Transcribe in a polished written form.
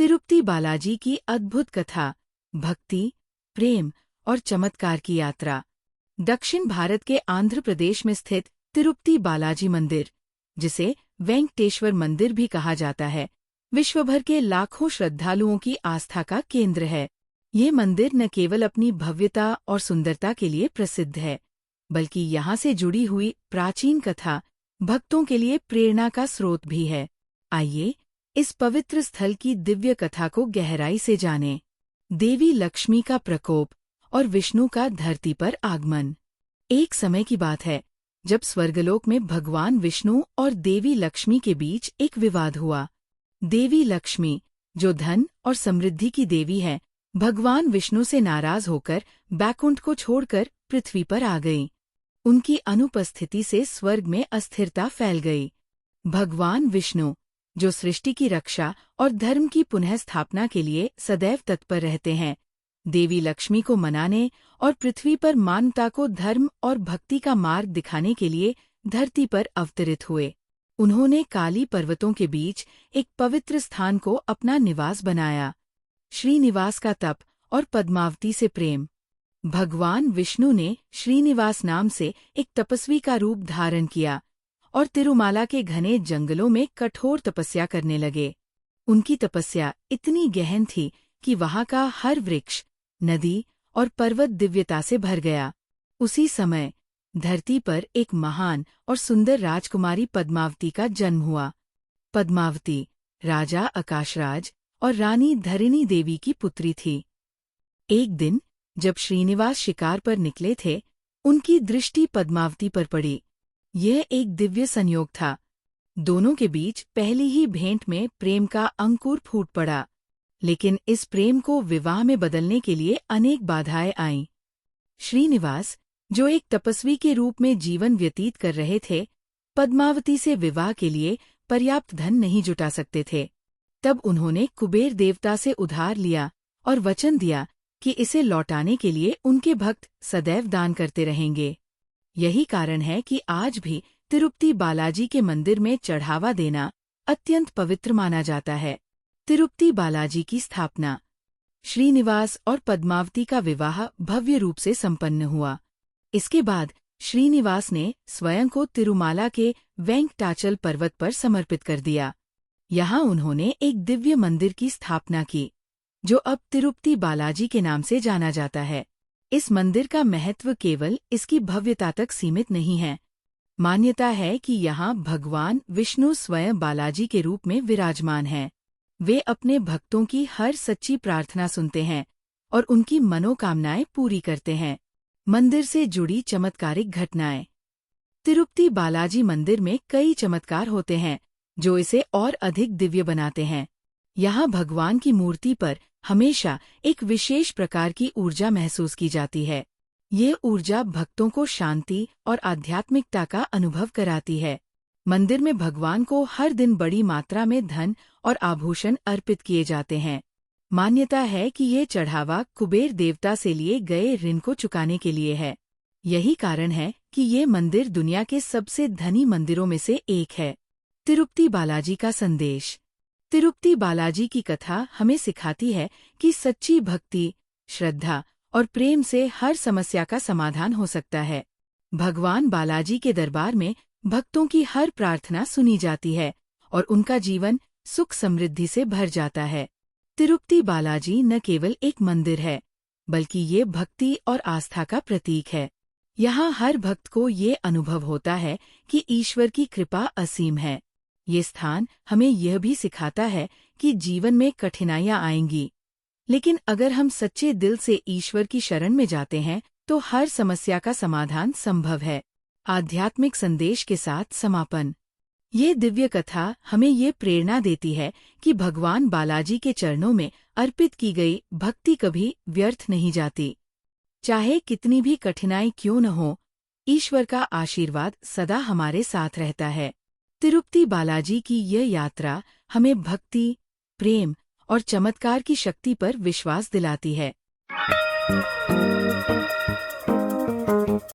तिरुपति बालाजी की अद्भुत कथा, भक्ति, प्रेम और चमत्कार की यात्रा। दक्षिण भारत के आंध्र प्रदेश में स्थित तिरुपति बालाजी मंदिर, जिसे वेंकटेश्वर मंदिर भी कहा जाता है, विश्वभर के लाखों श्रद्धालुओं की आस्था का केंद्र है। ये मंदिर न केवल अपनी भव्यता और सुंदरता के लिए प्रसिद्ध है, बल्कि यहाँ से जुड़ी हुई प्राचीन कथा भक्तों के लिए प्रेरणा का स्रोत भी है। आइए इस पवित्र स्थल की दिव्य कथा को गहराई से जानें। देवी लक्ष्मी का प्रकोप और विष्णु का धरती पर आगमन। एक समय की बात है जब स्वर्गलोक में भगवान विष्णु और देवी लक्ष्मी के बीच एक विवाद हुआ। देवी लक्ष्मी, जो धन और समृद्धि की देवी है, भगवान विष्णु से नाराज होकर बैकुंठ को छोड़कर पृथ्वी पर आ गई। उनकी अनुपस्थिति से स्वर्ग में अस्थिरता फैल गई। भगवान विष्णु, जो सृष्टि की रक्षा और धर्म की पुनः स्थापना के लिए सदैव तत्पर रहते हैं, देवी लक्ष्मी को मनाने और पृथ्वी पर मानवता को धर्म और भक्ति का मार्ग दिखाने के लिए धरती पर अवतरित हुए। उन्होंने काली पर्वतों के बीच एक पवित्र स्थान को अपना निवास बनाया। श्रीनिवास का तप और पद्मावती से प्रेम। भगवान विष्णु ने श्रीनिवास नाम से एक तपस्वी का रूप धारण किया और तिरुमाला के घने जंगलों में कठोर तपस्या करने लगे। उनकी तपस्या इतनी गहन थी कि वहाँ का हर वृक्ष, नदी और पर्वत दिव्यता से भर गया। उसी समय धरती पर एक महान और सुंदर राजकुमारी पद्मावती का जन्म हुआ। पद्मावती राजा आकाशराज और रानी धरिणी देवी की पुत्री थी। एक दिन जब श्रीनिवास शिकार पर निकले थे, उनकी दृष्टि पद्मावती पर पड़ी। यह एक दिव्य संयोग था। दोनों के बीच पहली ही भेंट में प्रेम का अंकुर फूट पड़ा, लेकिन इस प्रेम को विवाह में बदलने के लिए अनेक बाधाएं आईं। श्रीनिवास, जो एक तपस्वी के रूप में जीवन व्यतीत कर रहे थे, पद्मावती से विवाह के लिए पर्याप्त धन नहीं जुटा सकते थे। तब उन्होंने कुबेर देवता से उधार लिया और वचन दिया कि इसे लौटाने के लिए उनके भक्त सदैव दान करते रहेंगे। यही कारण है कि आज भी तिरुपति बालाजी के मंदिर में चढ़ावा देना अत्यंत पवित्र माना जाता है। तिरुपति बालाजी की स्थापना। श्रीनिवास और पद्मावती का विवाह भव्य रूप से संपन्न हुआ। इसके बाद श्रीनिवास ने स्वयं को तिरुमाला के वेंकटाचल पर्वत पर समर्पित कर दिया। यहाँ उन्होंने एक दिव्य मंदिर की स्थापना की, जो अब तिरुपति बालाजी के नाम से जाना जाता है। इस मंदिर का महत्व केवल इसकी भव्यता तक सीमित नहीं है। मान्यता है कि यहाँ भगवान विष्णु स्वयं बालाजी के रूप में विराजमान हैं। वे अपने भक्तों की हर सच्ची प्रार्थना सुनते हैं और उनकी मनोकामनाएं पूरी करते हैं। मंदिर से जुड़ी चमत्कारिक घटनाएं। तिरुपति बालाजी मंदिर में कई चमत्कार होते हैं जो इसे और अधिक दिव्य बनाते हैं। यहाँ भगवान की मूर्ति पर हमेशा एक विशेष प्रकार की ऊर्जा महसूस की जाती है। ये ऊर्जा भक्तों को शांति और आध्यात्मिकता का अनुभव कराती है। मंदिर में भगवान को हर दिन बड़ी मात्रा में धन और आभूषण अर्पित किए जाते हैं। मान्यता है कि ये चढ़ावा कुबेर देवता से लिए गए ऋण को चुकाने के लिए है। यही कारण है कि ये मंदिर दुनिया के सबसे धनी मंदिरों में से एक है। तिरुपति बालाजी का संदेश। तिरुपति बालाजी की कथा हमें सिखाती है कि सच्ची भक्ति, श्रद्धा और प्रेम से हर समस्या का समाधान हो सकता है। भगवान बालाजी के दरबार में भक्तों की हर प्रार्थना सुनी जाती है और उनका जीवन सुख समृद्धि से भर जाता है। तिरुपति बालाजी न केवल एक मंदिर है, बल्कि ये भक्ति और आस्था का प्रतीक है। यहाँ हर भक्त को ये अनुभव होता है कि ईश्वर की कृपा असीम है। ये स्थान हमें यह भी सिखाता है कि जीवन में कठिनाइयाँ आएंगी, लेकिन अगर हम सच्चे दिल से ईश्वर की शरण में जाते हैं तो हर समस्या का समाधान संभव है। आध्यात्मिक संदेश के साथ समापन। ये दिव्य कथा हमें ये प्रेरणा देती है कि भगवान बालाजी के चरणों में अर्पित की गई भक्ति कभी व्यर्थ नहीं जाती। चाहे कितनी भी कठिनाई क्यों न हो, ईश्वर का आशीर्वाद सदा हमारे साथ रहता है। तिरुपति बालाजी की यह यात्रा हमें भक्ति, प्रेम और चमत्कार की शक्ति पर विश्वास दिलाती है।